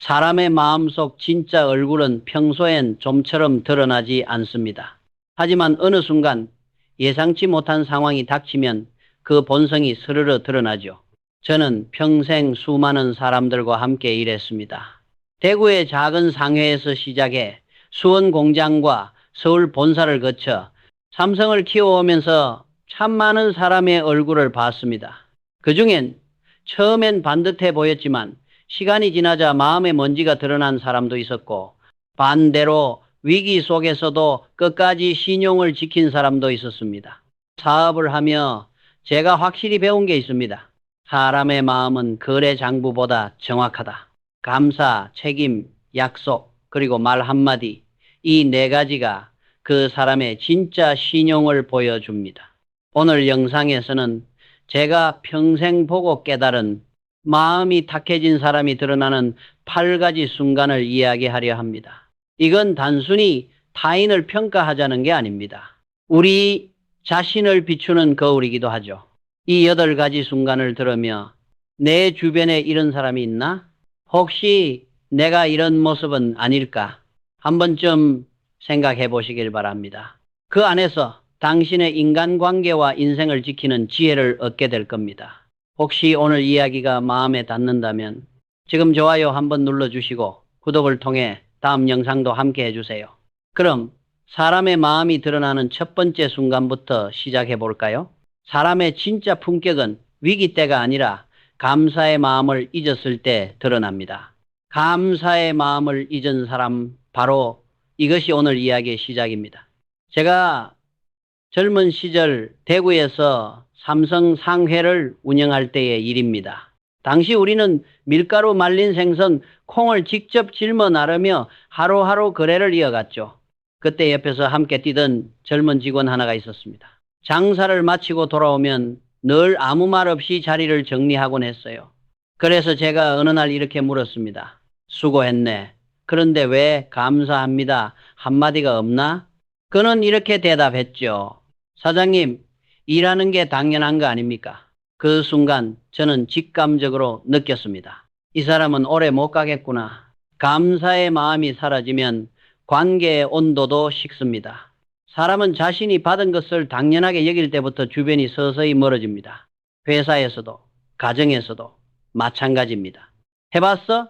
사람의 마음속 진짜 얼굴은 평소엔 좀처럼 드러나지 않습니다. 하지만 어느 순간 예상치 못한 상황이 닥치면 그 본성이 스르르 드러나죠. 저는 평생 수많은 사람들과 함께 일했습니다. 대구의 작은 상회에서 시작해 수원 공장과 서울 본사를 거쳐 삼성을 키워오면서 참 많은 사람의 얼굴을 봤습니다. 그중엔 처음엔 반듯해 보였지만 시간이 지나자 마음의 먼지가 드러난 사람도 있었고, 반대로 위기 속에서도 끝까지 신용을 지킨 사람도 있었습니다. 사업을 하며 제가 확실히 배운 게 있습니다. 사람의 마음은 거래 장부보다 정확하다. 감사, 책임, 약속, 그리고 말 한마디, 이 네 가지가 그 사람의 진짜 신용을 보여줍니다. 오늘 영상에서는 제가 평생 보고 깨달은 마음이 탁해진 사람이 드러나는 8가지 순간을 이야기하려 합니다. 이건 단순히 타인을 평가하자는 게 아닙니다. 우리 자신을 비추는 거울이기도 하죠. 이 8가지 순간을 들으며 내 주변에 이런 사람이 있나? 혹시 내가 이런 모습은 아닐까? 한 번쯤 생각해 보시길 바랍니다. 그 안에서 당신의 인간관계와 인생을 지키는 지혜를 얻게 될 겁니다. 혹시 오늘 이야기가 마음에 닿는다면 지금 좋아요 한번 눌러주시고 구독을 통해 다음 영상도 함께 해주세요. 그럼 사람의 마음이 드러나는 첫 번째 순간부터 시작해 볼까요? 사람의 진짜 품격은 위기 때가 아니라 감사의 마음을 잊었을 때 드러납니다. 감사의 마음을 잊은 사람, 바로 이것이 오늘 이야기의 시작입니다. 제가 젊은 시절 대구에서 삼성 상회를 운영할 때의 일입니다. 당시 우리는 밀가루 말린 생선, 콩을 직접 짊어 나르며 하루하루 거래를 이어갔죠. 그때 옆에서 함께 뛰던 젊은 직원 하나가 있었습니다. 장사를 마치고 돌아오면 늘 아무 말 없이 자리를 정리하곤 했어요. 그래서 제가 어느 날 이렇게 물었습니다. 수고했네. 그런데 왜 감사합니다 한마디가 없나? 그는 이렇게 대답했죠. 사장님, 일하는 게 당연한 거 아닙니까? 그 순간 저는 직감적으로 느꼈습니다. 이 사람은 오래 못 가겠구나. 감사의 마음이 사라지면 관계의 온도도 식습니다. 사람은 자신이 받은 것을 당연하게 여길 때부터 주변이 서서히 멀어집니다. 회사에서도, 가정에서도 마찬가지입니다. 해봤어?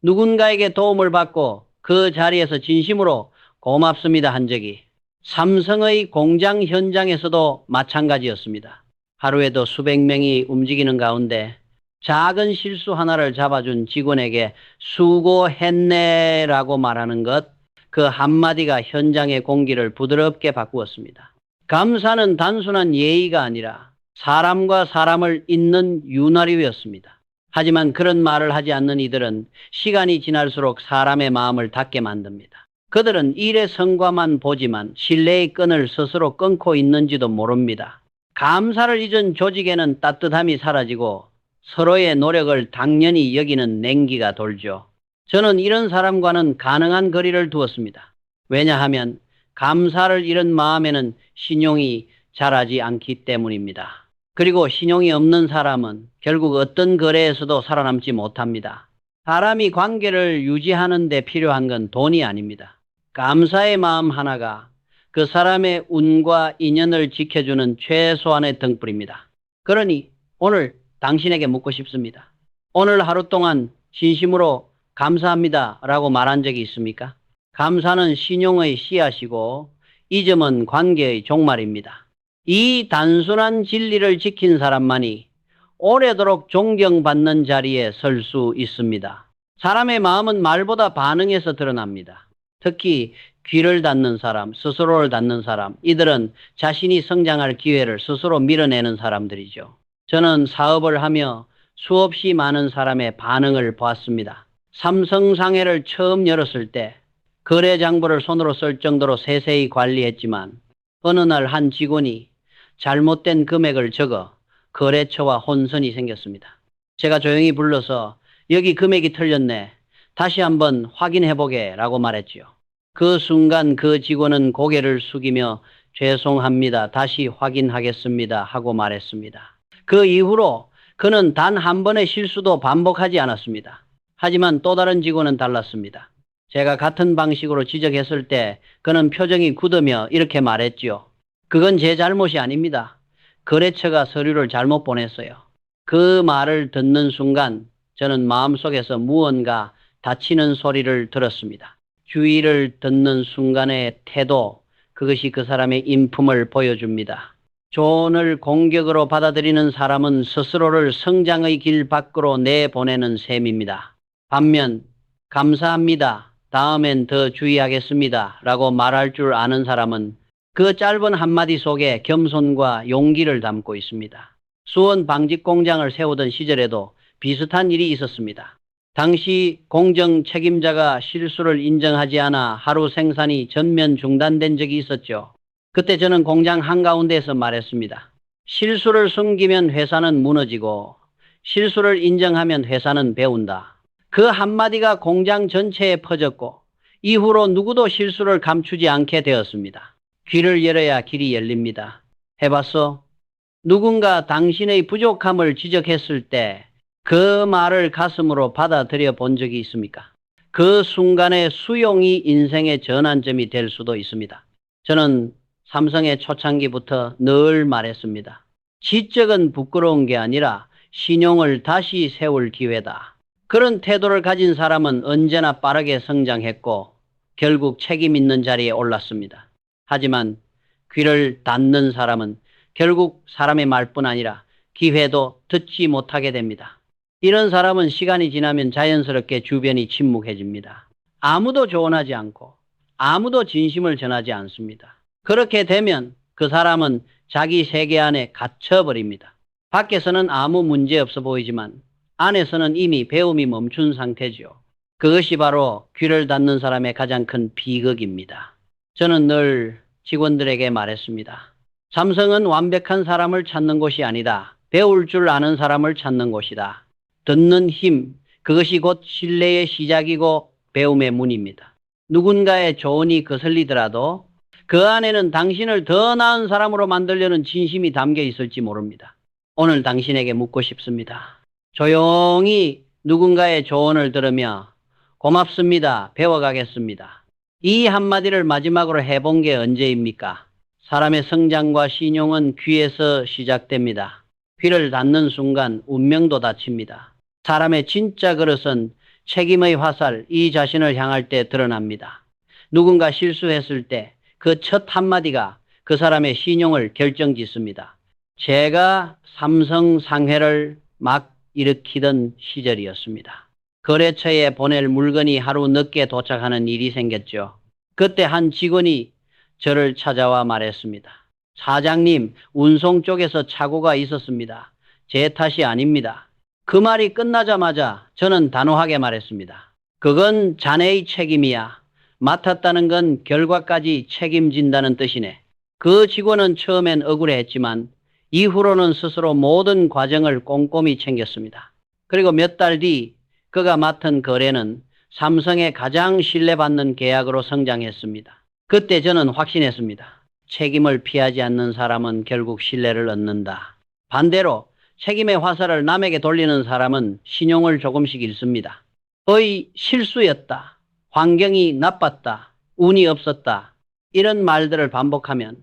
누군가에게 도움을 받고 그 자리에서 진심으로 고맙습니다 한 적이. 삼성의 공장 현장에서도 마찬가지였습니다. 하루에도 수백 명이 움직이는 가운데 작은 실수 하나를 잡아준 직원에게 수고했네라고 말하는 것, 그 한마디가 현장의 공기를 부드럽게 바꾸었습니다. 감사는 단순한 예의가 아니라 사람과 사람을 잇는 윤활유였습니다. 하지만 그런 말을 하지 않는 이들은 시간이 지날수록 사람의 마음을 닫게 만듭니다. 그들은 일의 성과만 보지만 신뢰의 끈을 스스로 끊고 있는지도 모릅니다. 감사를 잊은 조직에는 따뜻함이 사라지고 서로의 노력을 당연히 여기는 냉기가 돌죠. 저는 이런 사람과는 가능한 거리를 두었습니다. 왜냐하면 감사를 잃은 마음에는 신용이 자라지 않기 때문입니다. 그리고 신용이 없는 사람은 결국 어떤 거래에서도 살아남지 못합니다. 사람이 관계를 유지하는 데 필요한 건 돈이 아닙니다. 감사의 마음 하나가 그 사람의 운과 인연을 지켜주는 최소한의 등불입니다. 그러니 오늘 당신에게 묻고 싶습니다. 오늘 하루 동안 진심으로 감사합니다 라고 말한 적이 있습니까? 감사는 신용의 씨앗이고 잊음은 관계의 종말입니다. 이 단순한 진리를 지킨 사람만이 오래도록 존경받는 자리에 설 수 있습니다. 사람의 마음은 말보다 반응에서 드러납니다. 특히 귀를 닫는 사람, 스스로를 닫는 사람, 이들은 자신이 성장할 기회를 스스로 밀어내는 사람들이죠. 저는 사업을 하며 수없이 많은 사람의 반응을 보았습니다. 삼성상회를 처음 열었을 때 거래 장부를 손으로 쓸 정도로 세세히 관리했지만 어느 날 한 직원이 잘못된 금액을 적어 거래처와 혼선이 생겼습니다. 제가 조용히 불러서 여기 금액이 틀렸네. 다시 한번 확인해보게 라고 말했지요. 그 순간 그 직원은 고개를 숙이며 죄송합니다. 다시 확인하겠습니다 하고 말했습니다. 그 이후로 그는 단 한 번의 실수도 반복하지 않았습니다. 하지만 또 다른 직원은 달랐습니다. 제가 같은 방식으로 지적했을 때 그는 표정이 굳으며 이렇게 말했지요. 그건 제 잘못이 아닙니다. 거래처가 서류를 잘못 보냈어요. 그 말을 듣는 순간 저는 마음속에서 무언가 다치는 소리를 들었습니다. 주의를 듣는 순간의 태도, 그것이 그 사람의 인품을 보여줍니다. 조언을 공격으로 받아들이는 사람은 스스로를 성장의 길 밖으로 내보내는 셈입니다. 반면 감사합니다. 다음엔 더 주의하겠습니다. 라고 말할 줄 아는 사람은 그 짧은 한마디 속에 겸손과 용기를 담고 있습니다. 수원 방직 공장을 세우던 시절에도 비슷한 일이 있었습니다. 당시 공정 책임자가 실수를 인정하지 않아 하루 생산이 전면 중단된 적이 있었죠. 그때 저는 공장 한가운데에서 말했습니다. 실수를 숨기면 회사는 무너지고 실수를 인정하면 회사는 배운다. 그 한마디가 공장 전체에 퍼졌고 이후로 누구도 실수를 감추지 않게 되었습니다. 귀를 열어야 길이 열립니다. 해봤어? 누군가 당신의 부족함을 지적했을 때 그 말을 가슴으로 받아들여 본 적이 있습니까? 그 순간의 수용이 인생의 전환점이 될 수도 있습니다. 저는 삼성의 초창기부터 늘 말했습니다. 지적은 부끄러운 게 아니라 신용을 다시 세울 기회다. 그런 태도를 가진 사람은 언제나 빠르게 성장했고 결국 책임 있는 자리에 올랐습니다. 하지만 귀를 닫는 사람은 결국 사람의 말뿐 아니라 기회도 듣지 못하게 됩니다. 이런 사람은 시간이 지나면 자연스럽게 주변이 침묵해집니다. 아무도 조언하지 않고 아무도 진심을 전하지 않습니다. 그렇게 되면 그 사람은 자기 세계 안에 갇혀버립니다. 밖에서는 아무 문제 없어 보이지만 안에서는 이미 배움이 멈춘 상태죠. 그것이 바로 귀를 닫는 사람의 가장 큰 비극입니다. 저는 늘 직원들에게 말했습니다. 삼성은 완벽한 사람을 찾는 곳이 아니다. 배울 줄 아는 사람을 찾는 곳이다. 듣는 힘, 그것이 곧 신뢰의 시작이고 배움의 문입니다. 누군가의 조언이 거슬리더라도 그 안에는 당신을 더 나은 사람으로 만들려는 진심이 담겨 있을지 모릅니다. 오늘 당신에게 묻고 싶습니다. 조용히 누군가의 조언을 들으며 고맙습니다. 배워가겠습니다. 이 한마디를 마지막으로 해본 게 언제입니까? 사람의 성장과 신용은 귀에서 시작됩니다. 귀를 닫는 순간 운명도 닫힙니다. 사람의 진짜 그릇은 책임의 화살, 이 자신을 향할 때 드러납니다. 누군가 실수했을 때 그 첫 한마디가 그 사람의 신용을 결정짓습니다. 제가 삼성 상회를 막 일으키던 시절이었습니다. 거래처에 보낼 물건이 하루 늦게 도착하는 일이 생겼죠. 그때 한 직원이 저를 찾아와 말했습니다. 사장님, 운송 쪽에서 착오가 있었습니다. 제 탓이 아닙니다. 그 말이 끝나자마자 저는 단호하게 말했습니다. 그건 자네의 책임이야. 맡았다는 건 결과까지 책임진다는 뜻이네. 그 직원은 처음엔 억울해했지만 이후로는 스스로 모든 과정을 꼼꼼히 챙겼습니다. 그리고 몇 달 뒤 그가 맡은 거래는 삼성의 가장 신뢰받는 계약으로 성장했습니다. 그때 저는 확신했습니다. 책임을 피하지 않는 사람은 결국 신뢰를 얻는다. 반대로 책임의 화살을 남에게 돌리는 사람은 신용을 조금씩 잃습니다. 거의 실수였다. 환경이 나빴다. 운이 없었다. 이런 말들을 반복하면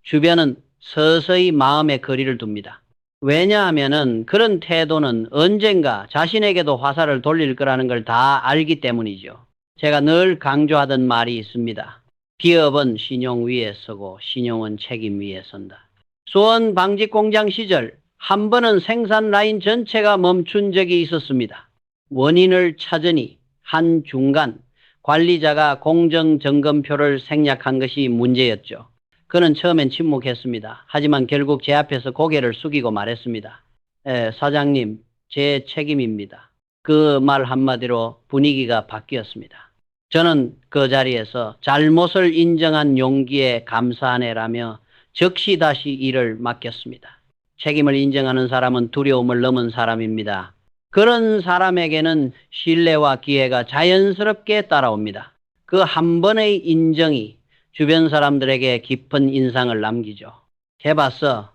주변은 서서히 마음의 거리를 둡니다. 왜냐하면 그런 태도는 언젠가 자신에게도 화살을 돌릴 거라는 걸 다 알기 때문이죠. 제가 늘 강조하던 말이 있습니다. 기업은 신용 위에 서고 신용은 책임 위에 선다. 수원 방직 공장 시절 한 번은 생산 라인 전체가 멈춘 적이 있었습니다. 원인을 찾으니 한 중간 관리자가 공정점검표를 생략한 것이 문제였죠. 그는 처음엔 침묵했습니다. 하지만 결국 제 앞에서 고개를 숙이고 말했습니다. 사장님, 제 책임입니다. 그 말 한마디로 분위기가 바뀌었습니다. 저는 그 자리에서 잘못을 인정한 용기에 감사하네라며 즉시 다시 일을 맡겼습니다. 책임을 인정하는 사람은 두려움을 넘은 사람입니다. 그런 사람에게는 신뢰와 기회가 자연스럽게 따라옵니다. 그 한 번의 인정이 주변 사람들에게 깊은 인상을 남기죠. 해봤어.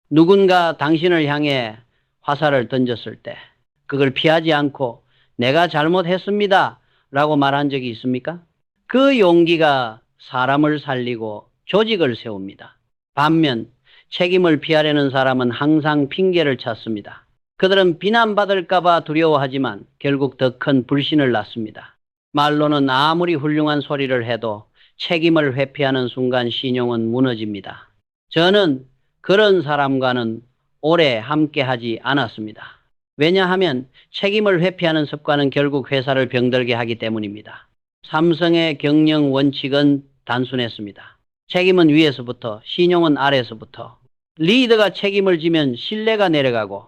누군가 당신을 향해 화살을 던졌을 때 그걸 피하지 않고 내가 잘못했습니다 라고 말한 적이 있습니까? 그 용기가 사람을 살리고 조직을 세웁니다. 반면 책임을 피하려는 사람은 항상 핑계를 찾습니다. 그들은 비난받을까봐 두려워하지만 결국 더 큰 불신을 낳습니다. 말로는 아무리 훌륭한 소리를 해도 책임을 회피하는 순간 신용은 무너집니다. 저는 그런 사람과는 오래 함께하지 않았습니다. 왜냐하면 책임을 회피하는 습관은 결국 회사를 병들게 하기 때문입니다. 삼성의 경영 원칙은 단순했습니다. 책임은 위에서부터, 신용은 아래에서부터. 리더가 책임을 지면 신뢰가 내려가고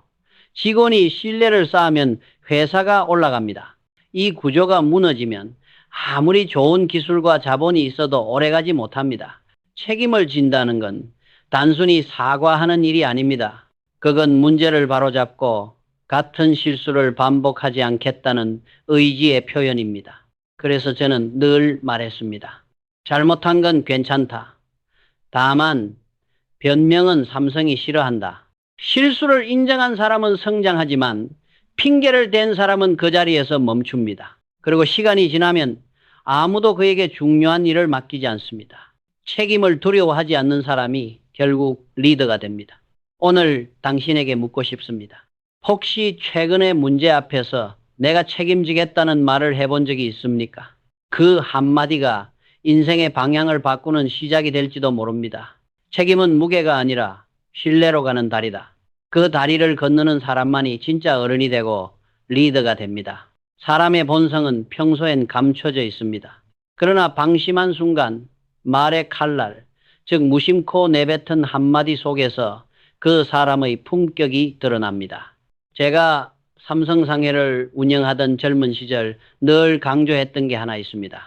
직원이 신뢰를 쌓으면 회사가 올라갑니다. 이 구조가 무너지면 아무리 좋은 기술과 자본이 있어도 오래가지 못합니다. 책임을 진다는 건 단순히 사과하는 일이 아닙니다. 그건 문제를 바로잡고 같은 실수를 반복하지 않겠다는 의지의 표현입니다. 그래서 저는 늘 말했습니다. 잘못한 건 괜찮다. 다만 변명은 삼성이 싫어한다. 실수를 인정한 사람은 성장하지만 핑계를 댄 사람은 그 자리에서 멈춥니다. 그리고 시간이 지나면 아무도 그에게 중요한 일을 맡기지 않습니다. 책임을 두려워하지 않는 사람이 결국 리더가 됩니다. 오늘 당신에게 묻고 싶습니다. 혹시 최근의 문제 앞에서 내가 책임지겠다는 말을 해본 적이 있습니까? 그 한마디가 인생의 방향을 바꾸는 시작이 될지도 모릅니다. 책임은 무게가 아니라 신뢰로 가는 다리다. 그 다리를 건너는 사람만이 진짜 어른이 되고 리더가 됩니다. 사람의 본성은 평소엔 감춰져 있습니다. 그러나 방심한 순간 말의 칼날, 즉 무심코 내뱉은 한마디 속에서 그 사람의 품격이 드러납니다. 제가 삼성상해를 운영하던 젊은 시절 늘 강조했던 게 하나 있습니다.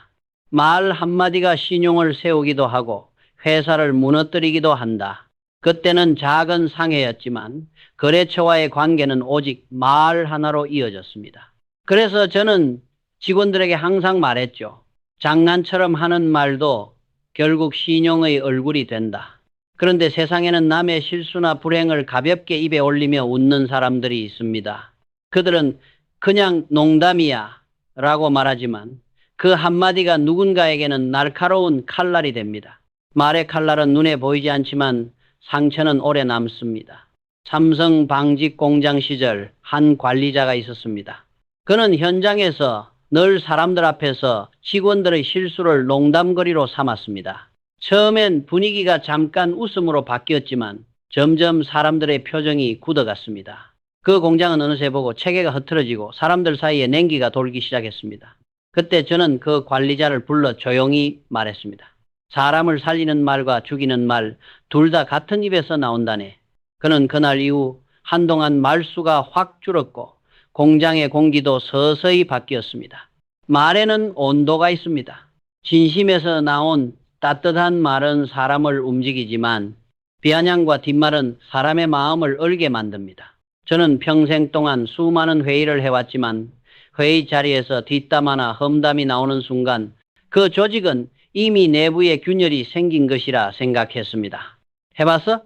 말 한마디가 신용을 세우기도 하고 회사를 무너뜨리기도 한다. 그때는 작은 상해였지만 거래처와의 관계는 오직 말 하나로 이어졌습니다. 그래서 저는 직원들에게 항상 말했죠. 장난처럼 하는 말도 결국 신용의 얼굴이 된다. 그런데 세상에는 남의 실수나 불행을 가볍게 입에 올리며 웃는 사람들이 있습니다. 그들은 그냥 농담이야 라고 말하지만 그 한마디가 누군가에게는 날카로운 칼날이 됩니다. 말의 칼날은 눈에 보이지 않지만 상처는 오래 남습니다. 삼성 방직 공장 시절 한 관리자가 있었습니다. 그는 현장에서 늘 사람들 앞에서 직원들의 실수를 농담거리로 삼았습니다. 처음엔 분위기가 잠깐 웃음으로 바뀌었지만 점점 사람들의 표정이 굳어갔습니다. 그 공장은 어느새 보고 체계가 흐트러지고 사람들 사이에 냉기가 돌기 시작했습니다. 그때 저는 그 관리자를 불러 조용히 말했습니다. 사람을 살리는 말과 죽이는 말 둘 다 같은 입에서 나온다네. 그는 그날 이후 한동안 말수가 확 줄었고 공장의 공기도 서서히 바뀌었습니다. 말에는 온도가 있습니다. 진심에서 나온 따뜻한 말은 사람을 움직이지만 비아냥과 뒷말은 사람의 마음을 얼게 만듭니다. 저는 평생 동안 수많은 회의를 해왔지만 회의 자리에서 뒷담 하나 험담이 나오는 순간 그 조직은 이미 내부에 균열이 생긴 것이라 생각했습니다. 해봤어?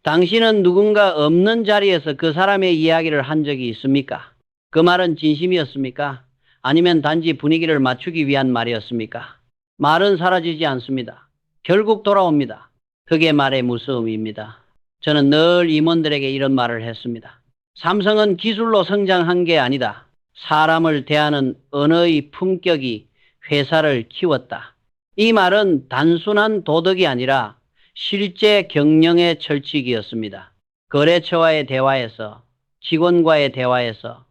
당신은 누군가 없는 자리에서 그 사람의 이야기를 한 적이 있습니까? 그 말은 진심이었습니까? 아니면 단지 분위기를 맞추기 위한 말이었습니까? 말은 사라지지 않습니다. 결국 돌아옵니다. 그게 말의 무서움입니다. 저는 늘 임원들에게 이런 말을 했습니다. 삼성은 기술로 성장한 게 아니다. 사람을 대하는 언어의 품격이 회사를 키웠다. 이 말은 단순한 도덕이 아니라 실제 경영의 철칙이었습니다. 거래처와의 대화에서, 직원과의 대화에서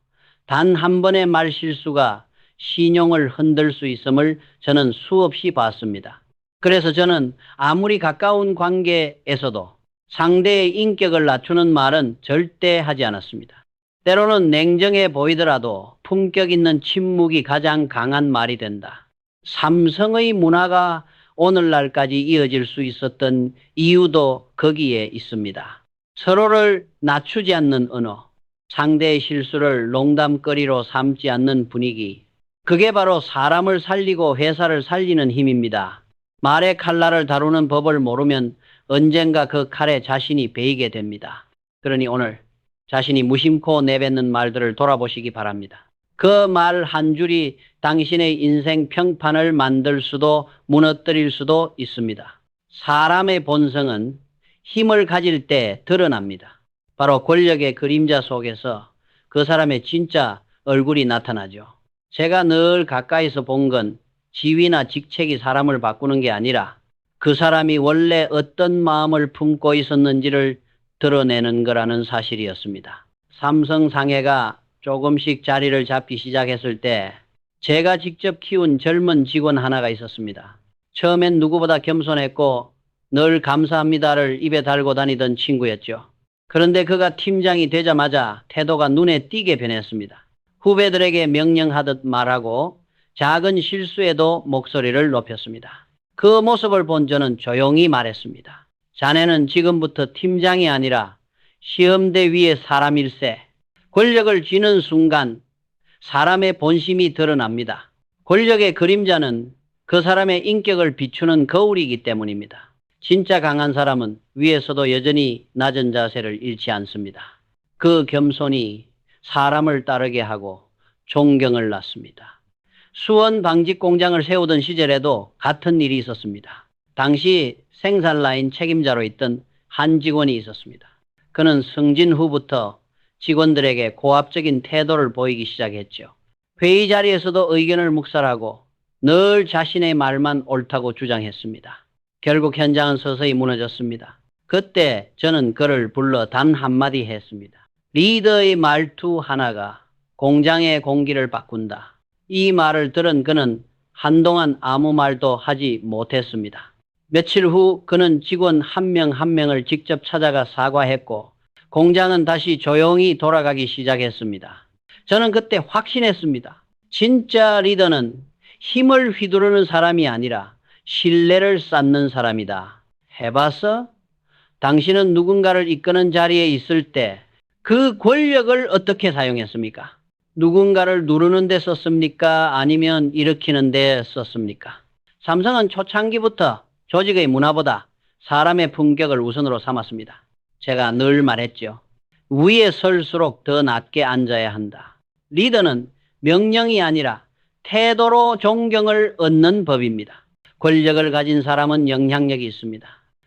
단 한 번의 말 실수가 신용을 흔들 수 있음을 저는 수없이 봤습니다. 그래서 저는 아무리 가까운 관계에서도 상대의 인격을 낮추는 말은 절대 하지 않았습니다. 때로는 냉정해 보이더라도 품격 있는 침묵이 가장 강한 말이 된다. 삼성의 문화가 오늘날까지 이어질 수 있었던 이유도 거기에 있습니다. 서로를 낮추지 않는 언어, 상대의 실수를 농담거리로 삼지 않는 분위기, 그게 바로 사람을 살리고 회사를 살리는 힘입니다. 말의 칼날을 다루는 법을 모르면 언젠가 그 칼에 자신이 베이게 됩니다. 그러니 오늘 자신이 무심코 내뱉는 말들을 돌아보시기 바랍니다. 그 말 한 줄이 당신의 인생 평판을 만들 수도 무너뜨릴 수도 있습니다. 사람의 본성은 힘을 가질 때 드러납니다. 바로 권력의 그림자 속에서 그 사람의 진짜 얼굴이 나타나죠. 제가 늘 가까이서 본 건 지위나 직책이 사람을 바꾸는 게 아니라 그 사람이 원래 어떤 마음을 품고 있었는지를 드러내는 거라는 사실이었습니다. 삼성상해가 조금씩 자리를 잡기 시작했을 때 제가 직접 키운 젊은 직원 하나가 있었습니다. 처음엔 누구보다 겸손했고 늘 감사합니다를 입에 달고 다니던 친구였죠. 그런데 그가 팀장이 되자마자 태도가 눈에 띄게 변했습니다. 후배들에게 명령하듯 말하고 작은 실수에도 목소리를 높였습니다. 그 모습을 본 저는 조용히 말했습니다. 자네는 지금부터 팀장이 아니라 시험대 위의 사람일세. 권력을 쥐는 순간 사람의 본심이 드러납니다. 권력의 그림자는 그 사람의 인격을 비추는 거울이기 때문입니다. 진짜 강한 사람은 위에서도 여전히 낮은 자세를 잃지 않습니다. 그 겸손이 사람을 따르게 하고 존경을 낳습니다. 수원 방직 공장을 세우던 시절에도 같은 일이 있었습니다. 당시 생산 라인 책임자로 있던 한 직원이 있었습니다. 그는 승진 후부터 직원들에게 고압적인 태도를 보이기 시작했죠. 회의 자리에서도 의견을 묵살하고 늘 자신의 말만 옳다고 주장했습니다. 결국 현장은 서서히 무너졌습니다. 그때 저는 그를 불러 단 한마디 했습니다. 리더의 말투 하나가 공장의 공기를 바꾼다. 이 말을 들은 그는 한동안 아무 말도 하지 못했습니다. 며칠 후 그는 직원 한 명 한 명을 직접 찾아가 사과했고 공장은 다시 조용히 돌아가기 시작했습니다. 저는 그때 확신했습니다. 진짜 리더는 힘을 휘두르는 사람이 아니라 신뢰를 쌓는 사람이다. 해봤어? 당신은 누군가를 이끄는 자리에 있을 때 그 권력을 어떻게 사용했습니까? 누군가를 누르는 데 썼습니까? 아니면 일으키는 데 썼습니까? 삼성은 초창기부터 조직의 문화보다 사람의 품격을 우선으로 삼았습니다. 제가 늘 말했죠. 위에 설수록 더 낮게 앉아야 한다. 리더는 명령이 아니라 태도로 존경을 얻는 법입니다. 권력을 가진 사람은 영향력이 있습니다.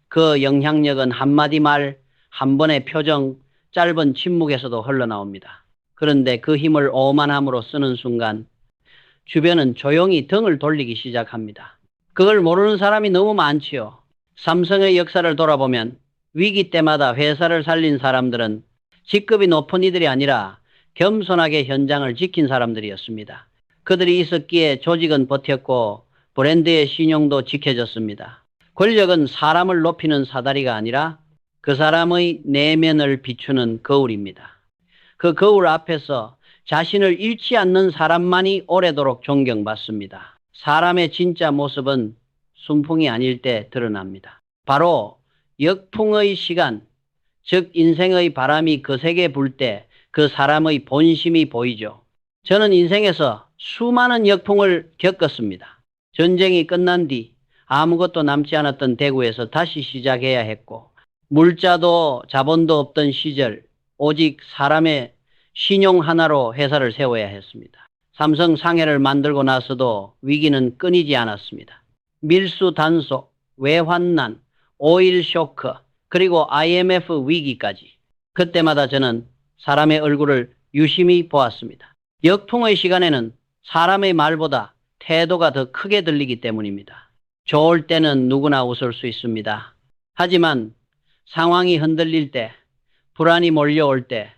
그 영향력은 한마디 말, 한 번의 표정, 짧은 침묵에서도 흘러나옵니다. 그런데 그 힘을 오만함으로 쓰는 순간 주변은 조용히 등을 돌리기 시작합니다. 그걸 모르는 사람이 너무 많지요. 삼성의 역사를 돌아보면 위기 때마다 회사를 살린 사람들은 직급이 높은 이들이 아니라 겸손하게 현장을 지킨 사람들이었습니다. 그들이 있었기에 조직은 버텼고 브랜드의 신용도 지켜졌습니다. 권력은 사람을 높이는 사다리가 아니라 그 사람의 내면을 비추는 거울입니다. 그 거울 앞에서 자신을 잃지 않는 사람만이 오래도록 존경받습니다. 사람의 진짜 모습은 순풍이 아닐 때 드러납니다. 바로 역풍의 시간, 즉 인생의 바람이 거세게 불 때 그 사람의 본심이 보이죠. 저는 인생에서 수많은 역풍을 겪었습니다. 전쟁이 끝난 뒤 아무것도 남지 않았던 대구에서 다시 시작해야 했고 물자도 자본도 없던 시절 오직 사람의 신용 하나로 회사를 세워야 했습니다. 삼성 상해를 만들고 나서도 위기는 끊이지 않았습니다. 밀수 단속, 외환난, 오일 쇼크, 그리고 IMF 위기까지. 그때마다 저는 사람의 얼굴을 유심히 보았습니다. 역풍의 시간에는 사람의 말보다 태도가 더 크게 들리기 때문입니다. 좋을 때는 누구나 웃을 수 있습니다. 하지만 상황이 흔들릴 때, 불안이 몰려올 때,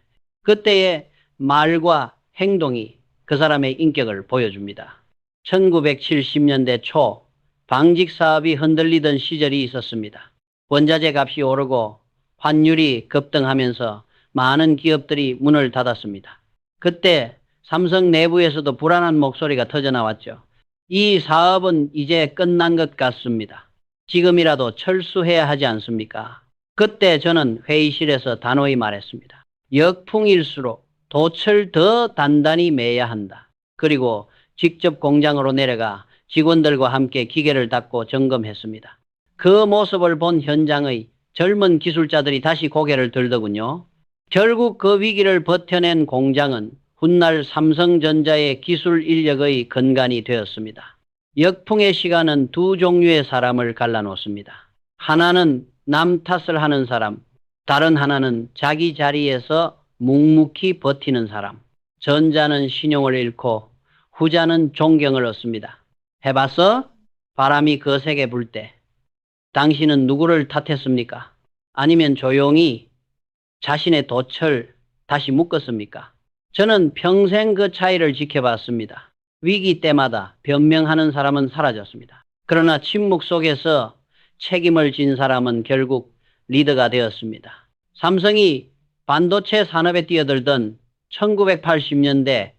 그때의 말과 행동이 그 사람의 인격을 보여줍니다. 1970년대 초 방직 사업이 흔들리던 시절이 있었습니다. 원자재 값이 오르고 환율이 급등하면서 많은 기업들이 문을 닫았습니다. 그때 삼성 내부에서도 불안한 목소리가 터져나왔죠. 이 사업은 이제 끝난 것 같습니다. 지금이라도 철수해야 하지 않습니까? 그때 저는 회의실에서 단호히 말했습니다. 역풍일수록 돛을 더 단단히 매야 한다. 그리고 직접 공장으로 내려가 직원들과 함께 기계를 닫고 점검했습니다. 그 모습을 본 현장의 젊은 기술자들이 다시 고개를 들더군요. 결국 그 위기를 버텨낸 공장은 훗날 삼성전자의 기술 인력의 근간이 되었습니다. 역풍의 시간은 두 종류의 사람을 갈라놓습니다. 하나는 남 탓을 하는 사람, 다른 하나는 자기 자리에서 묵묵히 버티는 사람. 전자는 신용을 잃고 후자는 존경을 얻습니다. 해봤어? 바람이 거세게 불 때 당신은 누구를 탓했습니까? 아니면 조용히 자신의 돛을 다시 묶었습니까? 저는 평생 그 차이를 지켜봤습니다. 위기 때마다 변명하는 사람은 사라졌습니다. 그러나 침묵 속에서 책임을 진 사람은 결국 리더가 되었습니다. 삼성이 반도체 산업에 뛰어들던 1980년대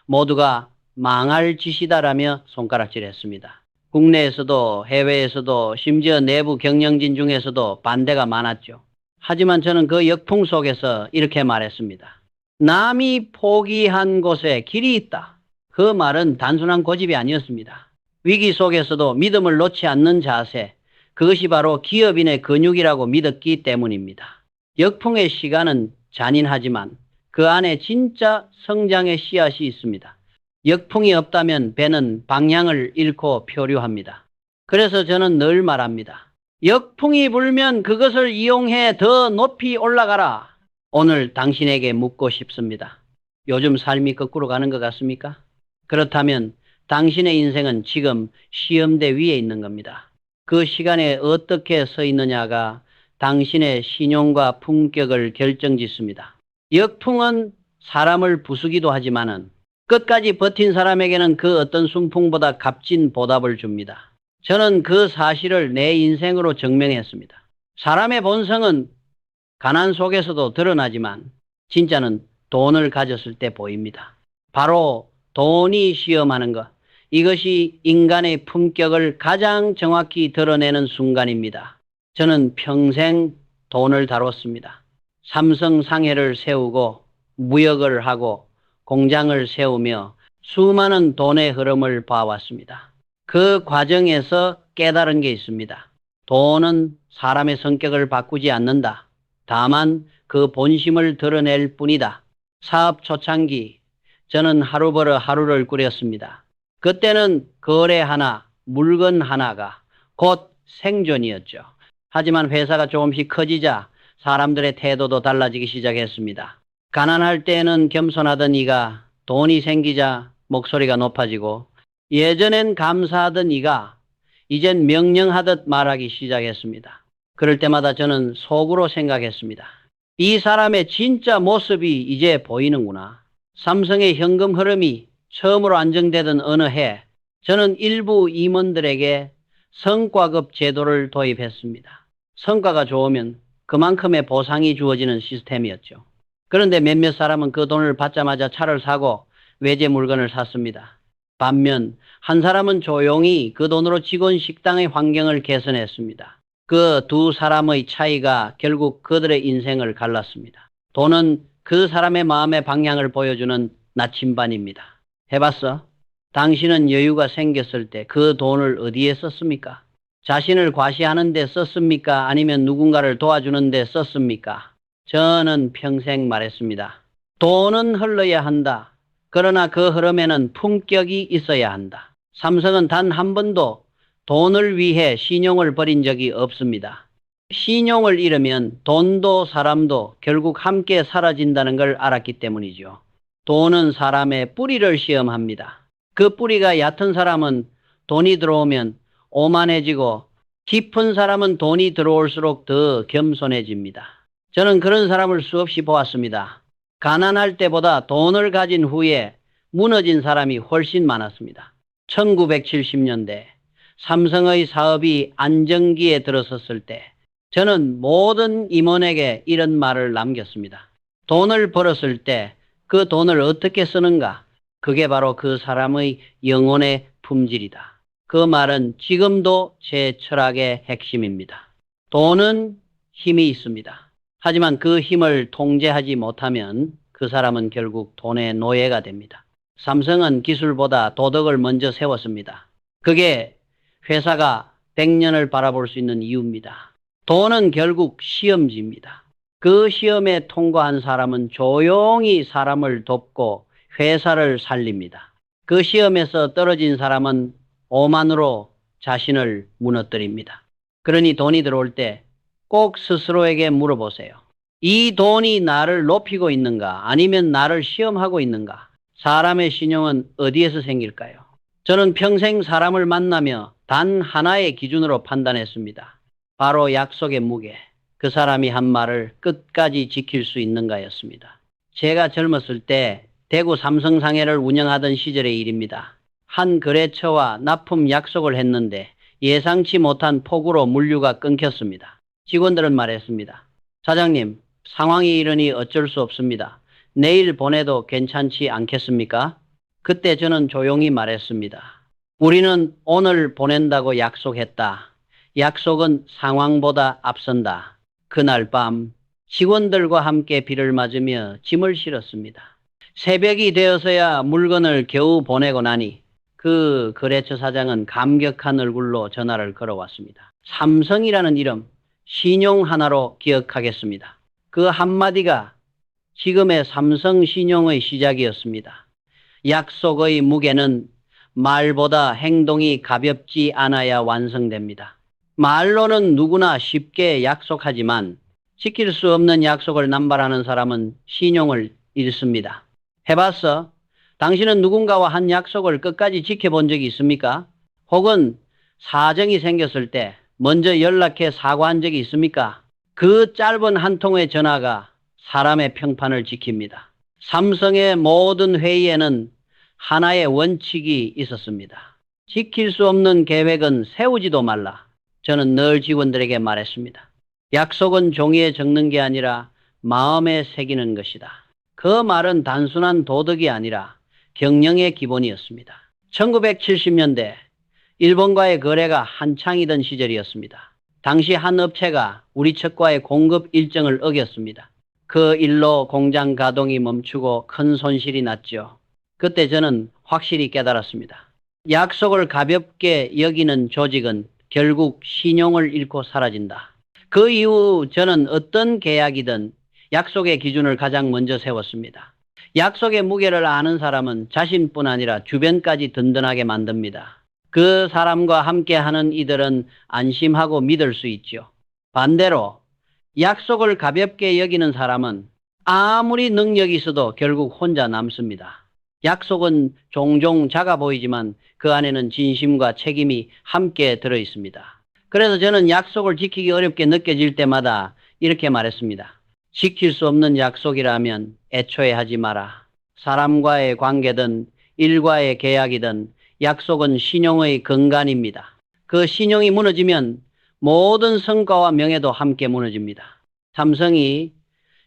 모두가 망할 짓이다라며 손가락질했습니다. 국내에서도 해외에서도 심지어 내부 경영진 중에서도 반대가 많았죠. 하지만 저는 그 역풍 속에서 이렇게 말했습니다. 남이 포기한 곳에 길이 있다. 그 말은 단순한 고집이 아니었습니다. 위기 속에서도 믿음을 놓지 않는 자세, 그것이 바로 기업인의 근육이라고 믿었기 때문입니다. 역풍의 시간은 잔인하지만 그 안에 진짜 성장의 씨앗이 있습니다. 역풍이 없다면 배는 방향을 잃고 표류합니다. 그래서 저는 늘 말합니다. 역풍이 불면 그것을 이용해 더 높이 올라가라. 오늘 당신에게 묻고 싶습니다. 요즘 삶이 거꾸로 가는 것 같습니까? 그렇다면 당신의 인생은 지금 시험대 위에 있는 겁니다. 그 시간에 어떻게 서 있느냐가 당신의 신용과 품격을 결정짓습니다. 역풍은 사람을 부수기도 하지만은 끝까지 버틴 사람에게는 그 어떤 순풍보다 값진 보답을 줍니다. 저는 그 사실을 내 인생으로 증명했습니다. 사람의 본성은 가난 속에서도 드러나지만 진짜는 돈을 가졌을 때 보입니다. 바로 돈이 시험하는 것, 이것이 인간의 품격을 가장 정확히 드러내는 순간입니다. 저는 평생 돈을 다뤘습니다. 삼성 상해를 세우고 무역을 하고 공장을 세우며 수많은 돈의 흐름을 봐왔습니다. 그 과정에서 깨달은 게 있습니다. 돈은 사람의 성격을 바꾸지 않는다. 다만 그 본심을 드러낼 뿐이다. 사업 초창기 저는 하루 벌어 하루를 꾸렸습니다. 그때는 거래 하나, 물건 하나가 곧 생존이었죠. 하지만 회사가 조금씩 커지자 사람들의 태도도 달라지기 시작했습니다. 가난할 때는 겸손하던 이가 돈이 생기자 목소리가 높아지고 예전엔 감사하던 이가 이젠 명령하듯 말하기 시작했습니다. 그럴 때마다 저는 속으로 생각했습니다. 이 사람의 진짜 모습이 이제 보이는구나. 삼성의 현금 흐름이 처음으로 안정되던 어느 해 저는 일부 임원들에게 성과급 제도를 도입했습니다. 성과가 좋으면 그만큼의 보상이 주어지는 시스템이었죠. 그런데 몇몇 사람은 그 돈을 받자마자 차를 사고 외제 물건을 샀습니다. 반면 한 사람은 조용히 그 돈으로 직원 식당의 환경을 개선했습니다. 그 두 사람의 차이가 결국 그들의 인생을 갈랐습니다. 돈은 그 사람의 마음의 방향을 보여주는 나침반입니다. 해봤어? 당신은 여유가 생겼을 때 그 돈을 어디에 썼습니까? 자신을 과시하는 데 썼습니까? 아니면 누군가를 도와주는 데 썼습니까? 저는 평생 말했습니다. 돈은 흘러야 한다. 그러나 그 흐름에는 품격이 있어야 한다. 삼성은 단 한 번도 돈을 위해 신용을 버린 적이 없습니다. 신용을 잃으면 돈도 사람도 결국 함께 사라진다는 걸 알았기 때문이죠. 돈은 사람의 뿌리를 시험합니다. 그 뿌리가 얕은 사람은 돈이 들어오면 오만해지고 깊은 사람은 돈이 들어올수록 더 겸손해집니다. 저는 그런 사람을 수없이 보았습니다. 가난할 때보다 돈을 가진 후에 무너진 사람이 훨씬 많았습니다. 1970년대 삼성의 사업이 안정기에 들어섰을 때 저는 모든 임원에게 이런 말을 남겼습니다. 돈을 벌었을 때 그 돈을 어떻게 쓰는가? 그게 바로 그 사람의 영혼의 품질이다. 그 말은 지금도 제 철학의 핵심입니다. 돈은 힘이 있습니다. 하지만 그 힘을 통제하지 못하면 그 사람은 결국 돈의 노예가 됩니다. 삼성은 기술보다 도덕을 먼저 세웠습니다. 그게 회사가 100년을 바라볼 수 있는 이유입니다. 돈은 결국 시험지입니다. 그 시험에 통과한 사람은 조용히 사람을 돕고 회사를 살립니다. 그 시험에서 떨어진 사람은 오만으로 자신을 무너뜨립니다. 그러니 돈이 들어올 때 꼭 스스로에게 물어보세요. 이 돈이 나를 높이고 있는가? 아니면 나를 시험하고 있는가? 사람의 신용은 어디에서 생길까요? 저는 평생 사람을 만나며 단 하나의 기준으로 판단했습니다. 바로 약속의 무게. 그 사람이 한 말을 끝까지 지킬 수 있는가였습니다. 제가 젊었을 때 대구 삼성상해를 운영하던 시절의 일입니다. 한 거래처와 납품 약속을 했는데 예상치 못한 폭우로 물류가 끊겼습니다. 직원들은 말했습니다. 사장님, 상황이 이러니 어쩔 수 없습니다. 내일 보내도 괜찮지 않겠습니까? 그때 저는 조용히 말했습니다. 우리는 오늘 보낸다고 약속했다. 약속은 상황보다 앞선다. 그날 밤 직원들과 함께 비를 맞으며 짐을 실었습니다. 새벽이 되어서야 물건을 겨우 보내고 나니 그 거래처 사장은 감격한 얼굴로 전화를 걸어왔습니다. 삼성이라는 이름, 신용 하나로 기억하겠습니다. 그 한마디가 지금의 삼성 신용의 시작이었습니다. 약속의 무게는 말보다 행동이 가볍지 않아야 완성됩니다. 말로는 누구나 쉽게 약속하지만 지킬 수 없는 약속을 남발하는 사람은 신용을 잃습니다. 해봤어? 당신은 누군가와 한 약속을 끝까지 지켜본 적이 있습니까? 혹은 사정이 생겼을 때 먼저 연락해 사과한 적이 있습니까? 그 짧은 한 통의 전화가 사람의 평판을 지킵니다. 삼성의 모든 회의에는 하나의 원칙이 있었습니다. 지킬 수 없는 계획은 세우지도 말라. 저는 늘 직원들에게 말했습니다. 약속은 종이에 적는 게 아니라 마음에 새기는 것이다. 그 말은 단순한 도덕이 아니라 경영의 기본이었습니다. 1970년대 일본과의 거래가 한창이던 시절이었습니다. 당시 한 업체가 우리 측과의 공급 일정을 어겼습니다. 그 일로 공장 가동이 멈추고 큰 손실이 났죠. 그때 저는 확실히 깨달았습니다. 약속을 가볍게 여기는 조직은 결국 신용을 잃고 사라진다. 그 이후 저는 어떤 계약이든 약속의 기준을 가장 먼저 세웠습니다. 약속의 무게를 아는 사람은 자신뿐 아니라 주변까지 든든하게 만듭니다. 그 사람과 함께하는 이들은 안심하고 믿을 수 있죠. 반대로 약속을 가볍게 여기는 사람은 아무리 능력이 있어도 결국 혼자 남습니다. 약속은 종종 작아 보이지만 그 안에는 진심과 책임이 함께 들어 있습니다. 그래서 저는 약속을 지키기 어렵게 느껴질 때마다 이렇게 말했습니다. 지킬 수 없는 약속이라면 애초에 하지 마라. 사람과의 관계든 일과의 계약이든 약속은 신용의 근간입니다. 그 신용이 무너지면 모든 성과와 명예도 함께 무너집니다. 삼성이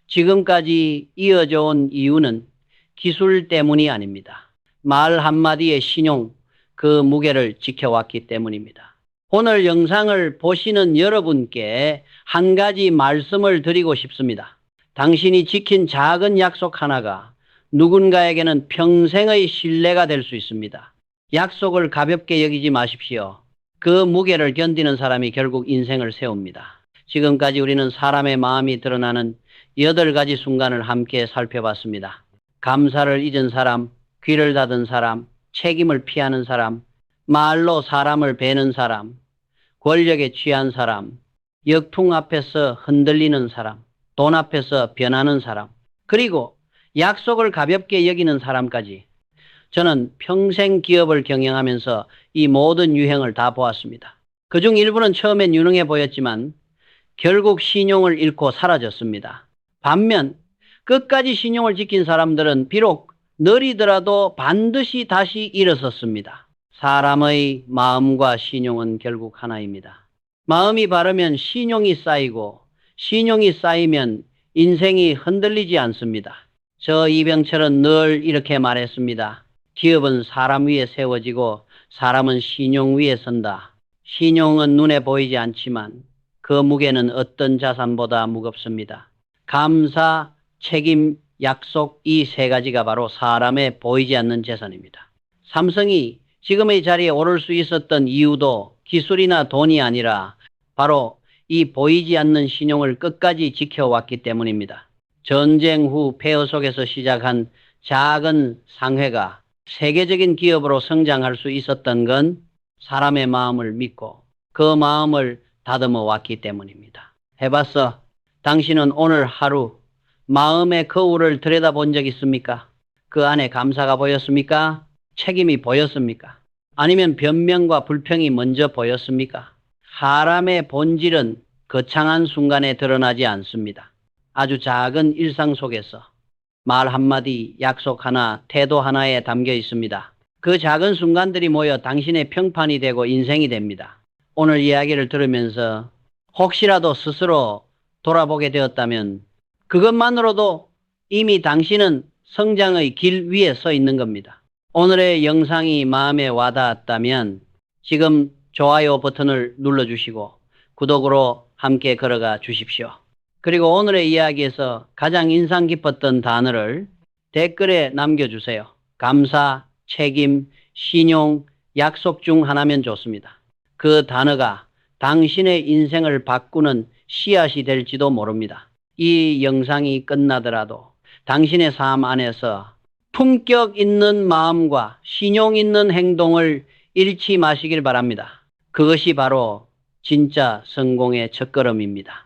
지금까지 이어져 온 이유는 기술 때문이 아닙니다. 말 한마디의 신용, 그 무게를 지켜왔기 때문입니다. 오늘 영상을 보시는 여러분께 한 가지 말씀을 드리고 싶습니다. 당신이 지킨 작은 약속 하나가 누군가에게는 평생의 신뢰가 될 수 있습니다. 약속을 가볍게 여기지 마십시오. 그 무게를 견디는 사람이 결국 인생을 세웁니다. 지금까지 우리는 사람의 마음이 드러나는 8가지 순간을 함께 살펴봤습니다. 감사를 잊은 사람, 귀를 닫은 사람, 책임을 피하는 사람, 말로 사람을 베는 사람, 권력에 취한 사람, 역풍 앞에서 흔들리는 사람, 돈 앞에서 변하는 사람, 그리고 약속을 가볍게 여기는 사람까지. 저는 평생 기업을 경영하면서 이 모든 유형을 다 보았습니다. 그중 일부는 처음엔 유능해 보였지만 결국 신용을 잃고 사라졌습니다. 반면 끝까지 신용을 지킨 사람들은 비록 느리더라도 반드시 다시 일어섰습니다. 사람의 마음과 신용은 결국 하나입니다. 마음이 바르면 신용이 쌓이고 신용이 쌓이면 인생이 흔들리지 않습니다. 저 이병철은 늘 이렇게 말했습니다. 기업은 사람 위에 세워지고 사람은 신용 위에 선다. 신용은 눈에 보이지 않지만 그 무게는 어떤 자산보다 무겁습니다. 감사, 책임, 약속 이 3가지가 바로 사람의 보이지 않는 재산입니다. 삼성이 지금의 자리에 오를 수 있었던 이유도 기술이나 돈이 아니라 바로 이 보이지 않는 신용을 끝까지 지켜왔기 때문입니다. 전쟁 후 폐허 속에서 시작한 작은 상회가 세계적인 기업으로 성장할 수 있었던 건 사람의 마음을 믿고 그 마음을 다듬어 왔기 때문입니다. 해봤어. 당신은 오늘 하루 마음의 거울을 들여다본 적 있습니까? 그 안에 감사가 보였습니까? 책임이 보였습니까? 아니면 변명과 불평이 먼저 보였습니까? 사람의 본질은 거창한 순간에 드러나지 않습니다. 아주 작은 일상 속에서 말 한마디, 약속 하나, 태도 하나에 담겨 있습니다. 그 작은 순간들이 모여 당신의 평판이 되고 인생이 됩니다. 오늘 이야기를 들으면서 혹시라도 스스로 돌아보게 되었다면 그것만으로도 이미 당신은 성장의 길 위에 서 있는 겁니다. 오늘의 영상이 마음에 와닿았다면 지금 좋아요 버튼을 눌러주시고 구독으로 함께 걸어가 주십시오. 그리고 오늘의 이야기에서 가장 인상 깊었던 단어를 댓글에 남겨주세요. 감사, 책임, 신용, 약속 중 하나면 좋습니다. 그 단어가 당신의 인생을 바꾸는 씨앗이 될지도 모릅니다. 이 영상이 끝나더라도 당신의 삶 안에서 품격 있는 마음과 신용 있는 행동을 잃지 마시길 바랍니다. 그것이 바로 진짜 성공의 첫걸음입니다.